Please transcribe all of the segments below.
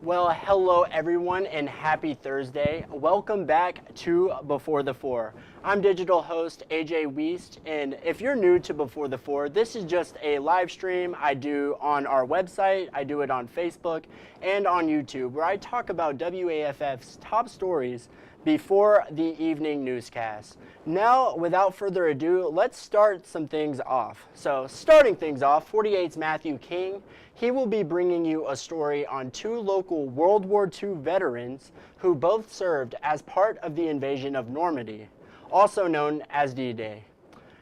Well, hello everyone and happy Thursday. Welcome back to Before the Four. I'm digital host A.J. Wuest, and if you're new to Before the Four, this is just a live stream I do on our website, I do it on Facebook, and on YouTube, where I talk about WAFF's top stories before the evening newscast. Now, without further ado, let's start some things off. So, starting things off, 48's Matthew King. He will be bringing you a story on two local World War II veterans who both served as part of the invasion of Normandy, also known as D-Day.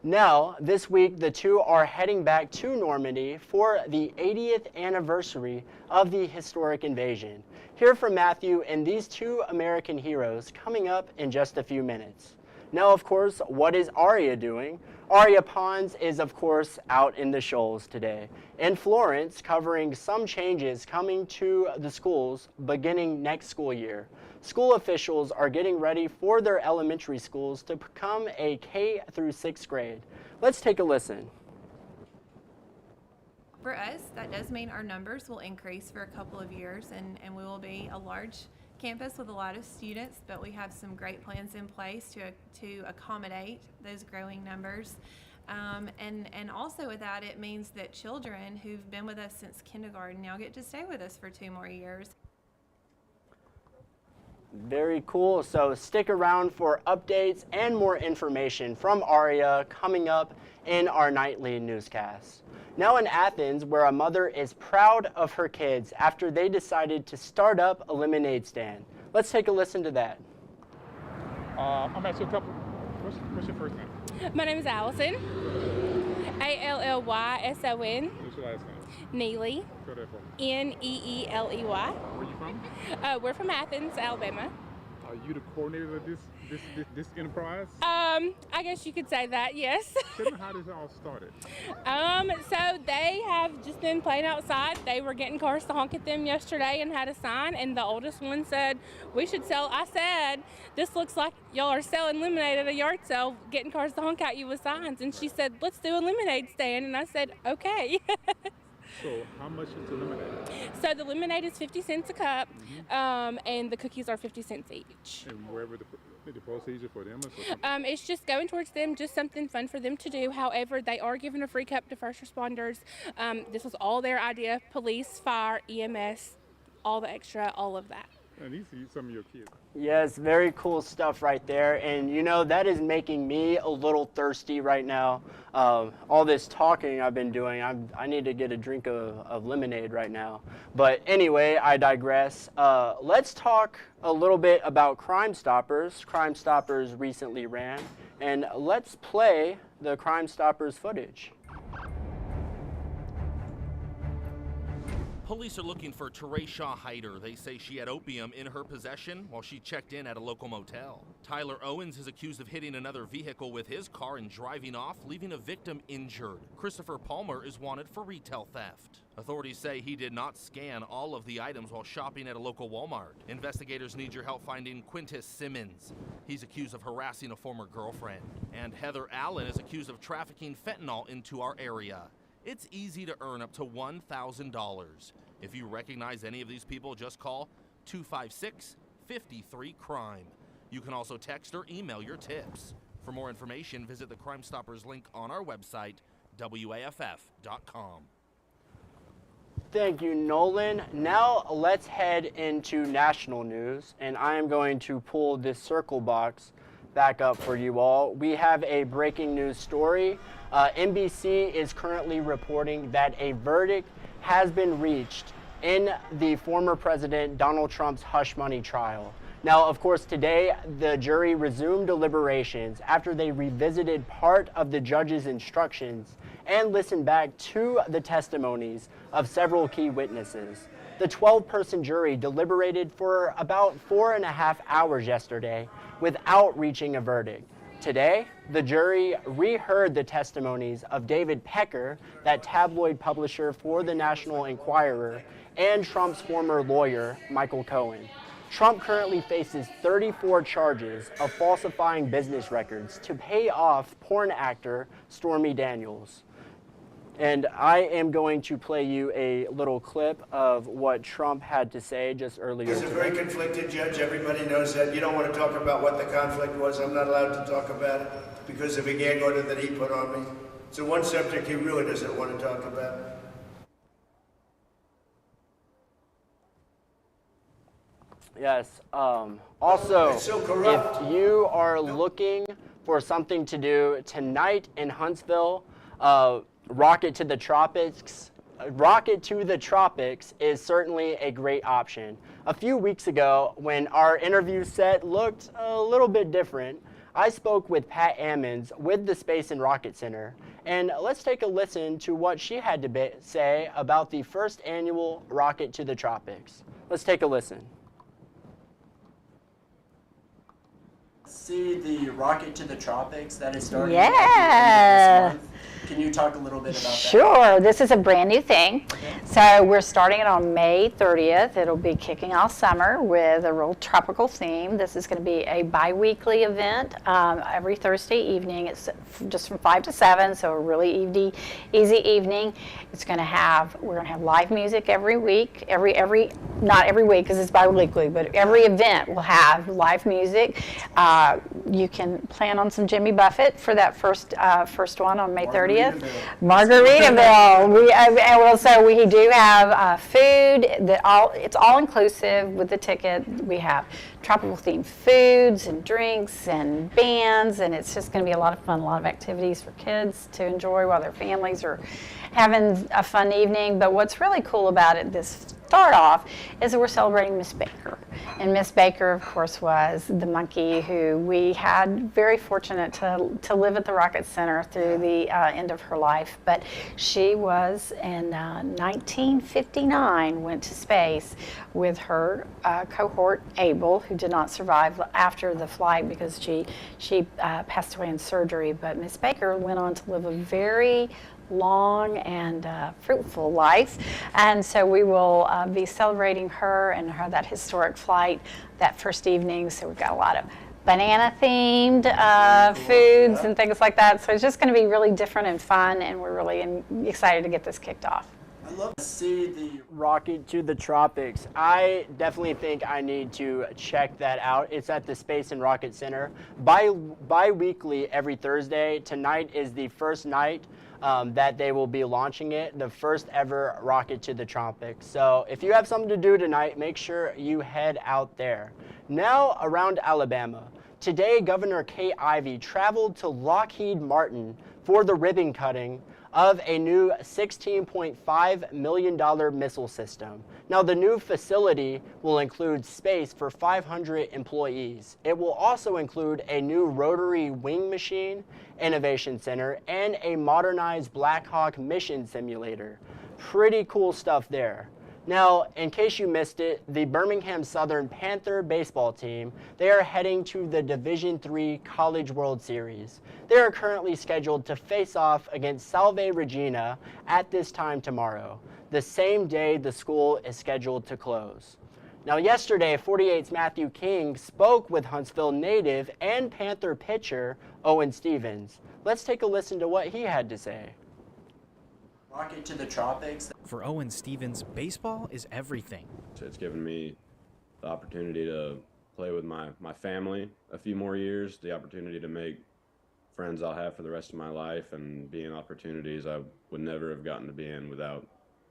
Now, this week, the two are heading back to Normandy for the 80th anniversary of the historic invasion. Hear from Matthew and these two American heroes coming up in just a few minutes. Now, of course, what is Aria doing? Aria Pons is, of course, out in the shoals today in Florence, covering some changes coming to the schools beginning next school year. School officials are getting ready for their elementary schools to become a K through 6th grade. Let's take a listen. For us, that does mean our numbers will increase for a couple of years, and we will be a large campus with a lot of students, but we have some great plans in place to accommodate those growing numbers. And also with that, it means that children who've been with us since kindergarten now get to stay with us for 2 more years. Very cool. So stick around for updates and more information from Aria coming up in our nightly newscast. Now in Athens, where a mother is proud of her kids after they decided to start up a lemonade stand. Let's take a listen to that. I'm asking a couple. What's your first name? My name is Allison. Allysson. What's your last name? Neely. Go there for me. Neely. Where you from? We're from Athens, Alabama. Are you the coordinator of this enterprise? I guess you could say that, yes. Tell me how this all started. So they have just been playing outside. They were getting cars to honk at them yesterday and had a sign, and the oldest one said, we should sell. I said, this looks like y'all are selling lemonade at a yard sale, getting cars to honk at you with signs. And she said, let's do a lemonade stand. And I said, okay. So how much is the lemonade? So the lemonade is 50 cents a cup, and the cookies are 50 cents each. And wherever the proceeds are for them or something? It's just going towards them, just something fun for them to do. However, they are giving a free cup to first responders. This was all their idea: police, fire, EMS, all the extra, all of that. And these are some of your kids. Yes, very cool stuff right there. And you know, that is making me a little thirsty right now. All this talking I've been doing, I need to get a drink of lemonade right now. But anyway, I digress. Let's talk a little bit about Crime Stoppers. Crime Stoppers recently ran, and let's play the Crime Stoppers footage. Police are looking for Teresha Hyder. They say she had opium in her possession while she checked in at a local motel. Tyler Owens is accused of hitting another vehicle with his car and driving off, leaving a victim injured. Christopher Palmer is wanted for retail theft. Authorities say he did not scan all of the items while shopping at a local Walmart. Investigators need your help finding Quintus Simmons. He's accused of harassing a former girlfriend. And Heather Allen is accused of trafficking fentanyl into our area. It's easy to earn up to $1,000. If you recognize any of these people, just call 256-53-CRIME. You can also text or email your tips. For more information, visit the Crime Stoppers link on our website, WAFF.com. Thank you, Nolan. Now let's head into national news, and I am going to pull this circle box back up for you all. We have a breaking news story. NBC is currently reporting that a verdict has been reached in the former President Donald Trump's hush money trial. Now, of course, today the jury resumed deliberations after they revisited part of the judge's instructions and listened back to the testimonies of several key witnesses. The 12-person jury deliberated for about 4.5 hours yesterday without reaching a verdict. Today, the jury reheard the testimonies of David Pecker, that tabloid publisher for the National Enquirer, and Trump's former lawyer, Michael Cohen. Trump currently faces 34 charges of falsifying business records to pay off porn actor Stormy Daniels. And I am going to play you a little clip of what Trump had to say just earlier He's a today. very conflicted judge. Everybody knows that. You don't want to talk about what the conflict was. I'm not allowed to talk about it because of a gag order that he put on me. So one subject he really doesn't want to talk about. Yes. Also, It's so corrupt. if you are looking for something to do tonight in Huntsville, Rocket to the Tropics. Rocket to the Tropics is certainly a great option. A few weeks ago, when our interview set looked a little bit different, I spoke with Pat Ammons with the Space and Rocket Center, and let's take a listen to what she had to say about the first annual Rocket to the Tropics. Let's take a listen. See the Rocket to the Tropics that is starting at the end of this month. Can you talk a little bit about that? Sure. This is a brand new thing. So we're starting it on May 30th. It'll be kicking off summer with a real tropical theme. This is going to be a bi-weekly event every Thursday evening. It's just from 5 to 7, so a really easy evening. We're going to have live music every week. Not every week because it's bi-weekly, but every event will have live music. You can plan on some Jimmy Buffett for that first one on May 30th. Margaritaville. We do have food it's all inclusive with the ticket. We have tropical themed foods and drinks and bands, and it's just going to be a lot of fun, a lot of activities for kids to enjoy while their families are having a fun evening. But what's really cool about it, this start off, is that we're celebrating Miss Baker. And Miss Baker, of course, was the monkey who we had very fortunate to live at the Rocket Center through the end of her life. But she was in 1959, went to space with her cohort Abel, who did not survive after the flight because she passed away in surgery. But Miss Baker went on to live a very long and fruitful life, and so we will be celebrating her and that historic flight that first evening. So we've got a lot of banana themed foods and things like that, so it's just going to be really different and fun, and we're really excited to get this kicked off. I love to see the Rocket to the Tropics. I definitely think I need to check that out. It's at the Space and Rocket Center bi-weekly every Thursday. Tonight is the first night that they will be launching it, the first ever Rocket to the Tropics. So if you have something to do tonight, make sure you head out there. Now around Alabama. Today, Governor Kay Ivey traveled to Lockheed Martin for the ribbon cutting of a new $16.5 million missile system. Now, the new facility will include space for 500 employees. It will also include a new rotary wing machine innovation center and a modernized Black Hawk mission simulator. Pretty cool stuff there. Now, in case you missed it, the Birmingham Southern Panther baseball team, they are heading to the Division III College World Series. They are currently scheduled to face off against Salve Regina at this time tomorrow, the same day the school is scheduled to close. Now, yesterday, 48's Matthew King spoke with Huntsville native and Panther pitcher Owen Stevens. Let's take a listen to what he had to say. Rocket to the Tropics. For Owen Stevens, baseball is everything. It's given me the opportunity to play with my family a few more years, the opportunity to make friends I'll have for the rest of my life, and be in opportunities I would never have gotten to be in without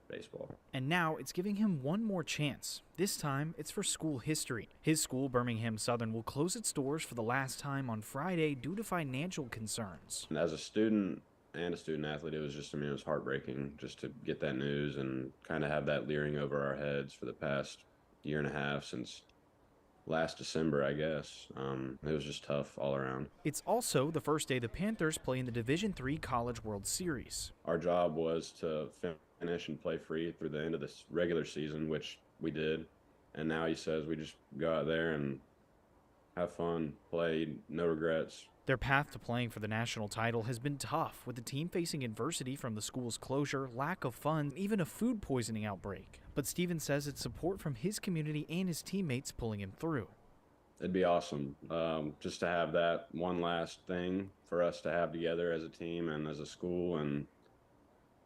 baseball. And now it's giving him one more chance. This time, it's for school history. His school, Birmingham Southern, will close its doors for the last time on Friday due to financial concerns. And as a student and a student athlete, it was heartbreaking just to get that news and kind of have that leering over our heads for the past year and a half since last December, I guess. It was just tough all around. It's also the first day the Panthers play in the Division III College World Series. Our job was to finish and play free through the end of this regular season, which we did. And now he says we just go out there and have fun, play, no regrets. Their path to playing for the national title has been tough, with the team facing adversity from the school's closure, lack of funds, even a food poisoning outbreak. But Stevens says it's support from his community and his teammates pulling him through. It'd be awesome just to have that one last thing for us to have together as a team and as a school, and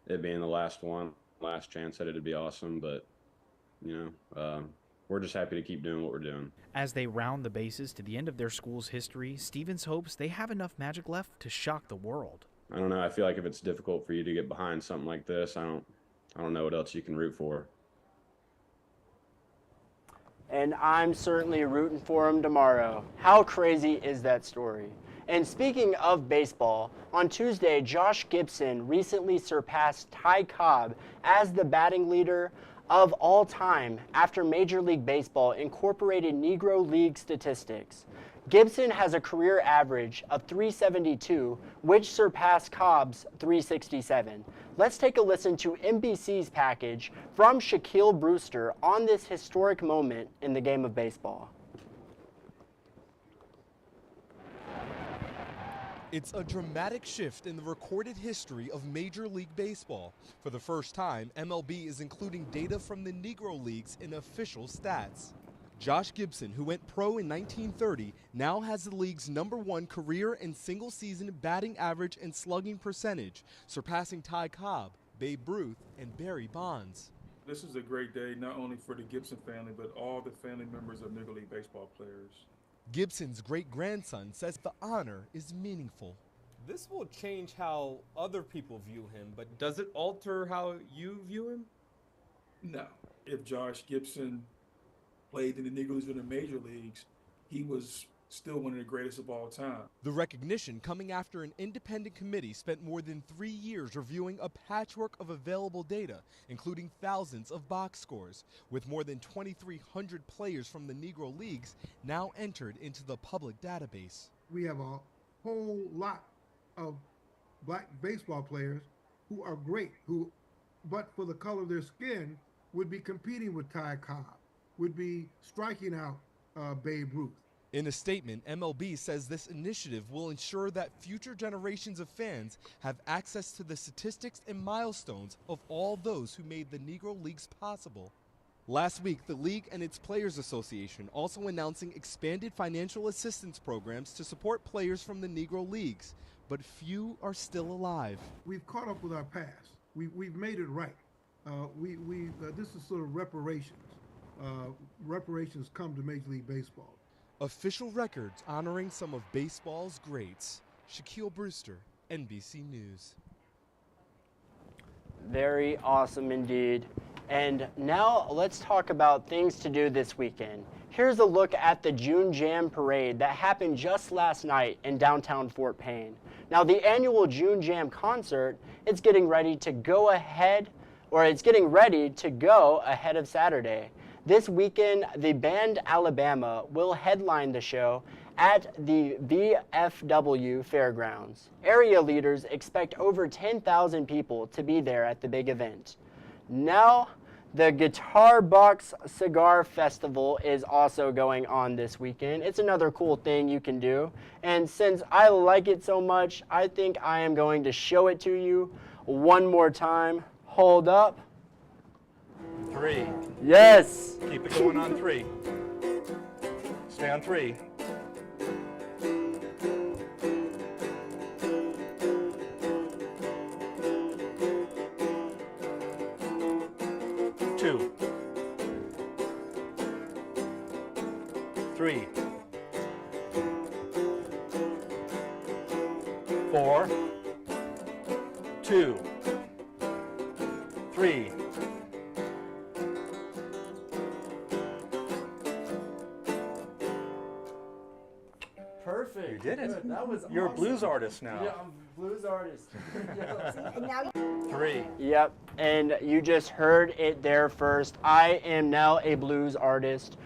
it being the last chance at it would be awesome. But, we're just happy to keep doing what we're doing. As they round the bases to the end of their school's history, Stevens hopes they have enough magic left to shock the world. I don't know. I feel like if it's difficult for you to get behind something like this, I don't know what else you can root for. And I'm certainly rooting for him tomorrow. How crazy is that story? And speaking of baseball, on Tuesday, Josh Gibson recently surpassed Ty Cobb as the batting leader of all time after Major League Baseball incorporated Negro League statistics. Gibson has a career average of 372, which surpassed Cobb's 367. Let's take a listen to NBC's package from Shaquille Brewster on this historic moment in the game of baseball. It's a dramatic shift in the recorded history of Major League Baseball. For the first time, MLB is including data from the Negro Leagues in official stats. Josh Gibson, who went pro in 1930, now has the league's #1 career and single-season batting average and slugging percentage, surpassing Ty Cobb, Babe Ruth, and Barry Bonds. This is a great day, not only for the Gibson family, but all the family members of Negro League Baseball players. Gibson's great-grandson says the honor is meaningful. This will change how other people view him, but does it alter how you view him? No. If Josh Gibson played in the Negro Leagues or the Major Leagues, he was still one of the greatest of all time. The recognition coming after an independent committee spent more than 3 years reviewing a patchwork of available data, including thousands of box scores, with more than 2,300 players from the Negro Leagues now entered into the public database. We have a whole lot of black baseball players who are great, who, but for the color of their skin, would be competing with Ty Cobb, would be striking out Babe Ruth. In a statement, MLB says this initiative will ensure that future generations of fans have access to the statistics and milestones of all those who made the Negro Leagues possible. Last week, the league and its Players Association also announcing expanded financial assistance programs to support players from the Negro Leagues, but few are still alive. We've caught up with our past. We've made it right. This is sort of reparations. Reparations come to Major League Baseball. Official records honoring some of baseball's greats. Shaquille Brewster, NBC News. Very awesome indeed. And now let's talk about things to do this weekend. Here's a look at the June Jam Parade that happened just last night in downtown Fort Payne. Now the annual June Jam concert, it's getting ready to go ahead of Saturday. This weekend, the band Alabama will headline the show at the VFW Fairgrounds. Area leaders expect over 10,000 people to be there at the big event. Now, the Guitar Box Cigar Festival is also going on this weekend. It's another cool thing you can do. And since I like it so much, I think I am going to show it to you one more time. Hold up. 3. Yes. Keep it going on 3. Stay on 3. 2. 3. 4. 2. 3. Perfect. You did it. Good. That was You're awesome. a blues artist now. Yeah, I'm a blues artist. And now 3. Yep, and you just heard it there first. I am now a blues artist.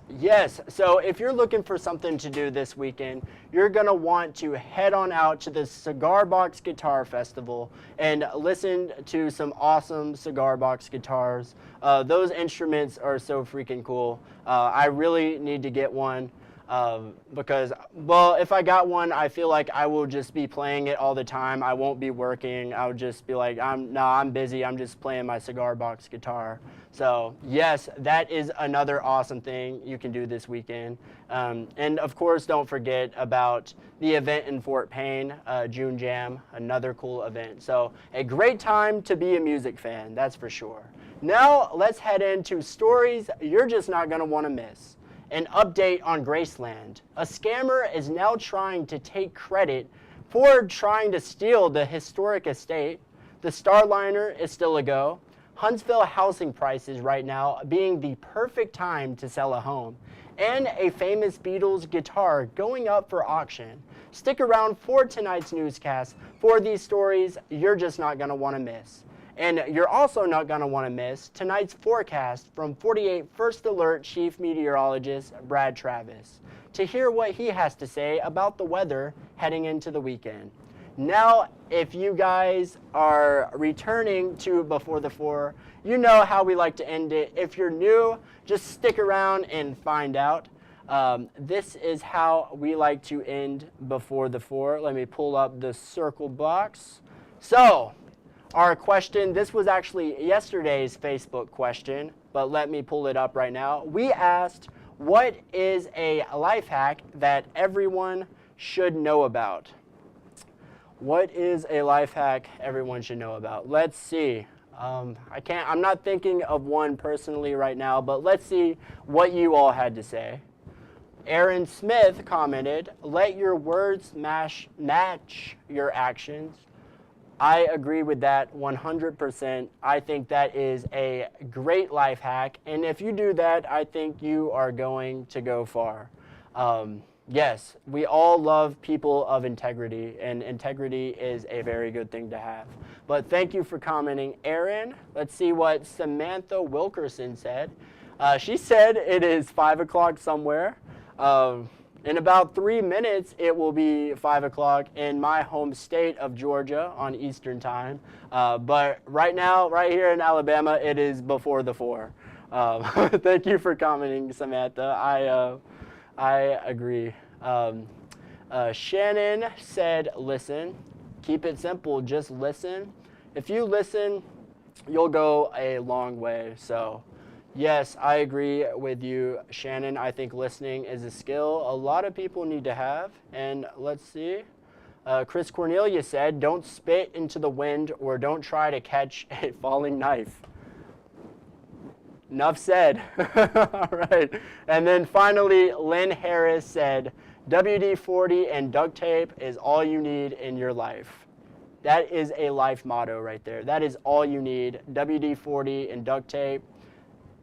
Yes, so if you're looking for something to do this weekend, you're going to want to head on out to the Cigar Box Guitar Festival and listen to some awesome cigar box guitars. Those instruments are so freaking cool. I really need to get one. Because, well, if I got one, I feel like I will just be playing it all the time. I won't be working. I would just be like, I'm busy. I'm just playing my cigar box guitar. So yes, that is another awesome thing you can do this weekend. And of course, don't forget about the event in Fort Payne, June Jam, another cool event. So a great time to be a music fan, that's for sure. Now let's head into stories you're just not gonna wanna miss. An update on Graceland. A scammer is now trying to take credit for trying to steal the historic estate. The Starliner is still a go. Huntsville housing prices right now being the perfect time to sell a home. And a famous Beatles guitar going up for auction. Stick around for tonight's newscast for these stories you're just not going to want to miss. And you're also not going to want to miss tonight's forecast from 48 First Alert Chief Meteorologist Brad Travis to hear what he has to say about the weather heading into the weekend. Now, if you guys are returning to Before the Four, you know how we like to end it. If you're new, just stick around and find out. This is how we like to end Before the Four. Let me pull up the circle box. So, our question, this was actually yesterday's Facebook question, but let me pull it up right now. We asked, what is a life hack that everyone should know about? What is a life hack everyone should know about? Let's see. I'm not thinking of one personally right now, but let's see what you all had to say. Aaron Smith commented, let your words match your actions. I agree with that 100%. I think that is a great life hack. And if you do that, I think you are going to go far. Yes, we all love people of integrity, and integrity is a very good thing to have. But thank you for commenting, Aaron. Let's see what Samantha Wilkerson said. She said it is 5 o'clock somewhere. In about 3 minutes, it will be 5 o'clock in my home state of Georgia on Eastern time. But right now, right here in Alabama, it is before the 4. Thank you for commenting, Samantha. I agree. Shannon said, listen. Keep it simple. Just listen. If you listen, you'll go a long way. So, yes, I agree with you, Shannon. I think listening is a skill a lot of people need to have. And let's see. Chris Cornelia said, don't spit into the wind or don't try to catch a falling knife. Enough said. All right. And then finally, Lynn Harris said, WD-40 and duct tape is all you need in your life. That is a life motto right there. That is all you need. WD-40 and duct tape.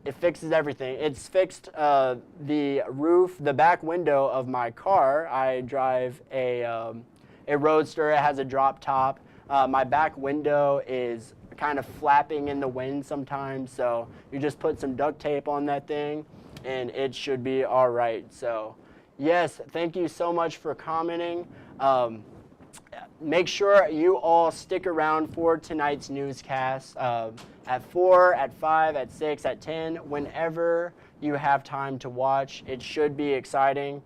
It fixes everything. It's fixed the roof, the back window of my car. I drive a Roadster. It has a drop top. My back window is kind of flapping in the wind sometimes, so you just put some duct tape on that thing and it should be all right. So yes, thank you so much for commenting. Make sure you all stick around for tonight's newscast at 4, at 5, at 6, at 10, whenever you have time to watch. It should be exciting.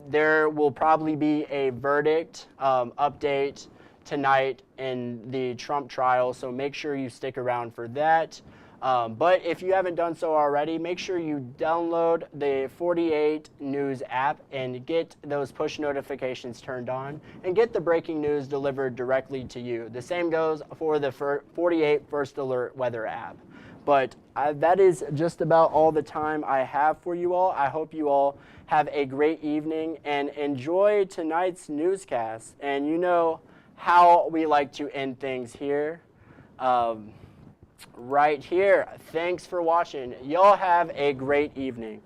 There will probably be a verdict update tonight in the Trump trial, so make sure you stick around for that. But if you haven't done so already, make sure you download the 48 News app and get those push notifications turned on and get the breaking news delivered directly to you. The same goes for the 48 First Alert weather app. But that is just about all the time I have for you all. I hope you all have a great evening and enjoy tonight's newscast. And you know how we like to end things here. Right here. Thanks for watching. Y'all have a great evening.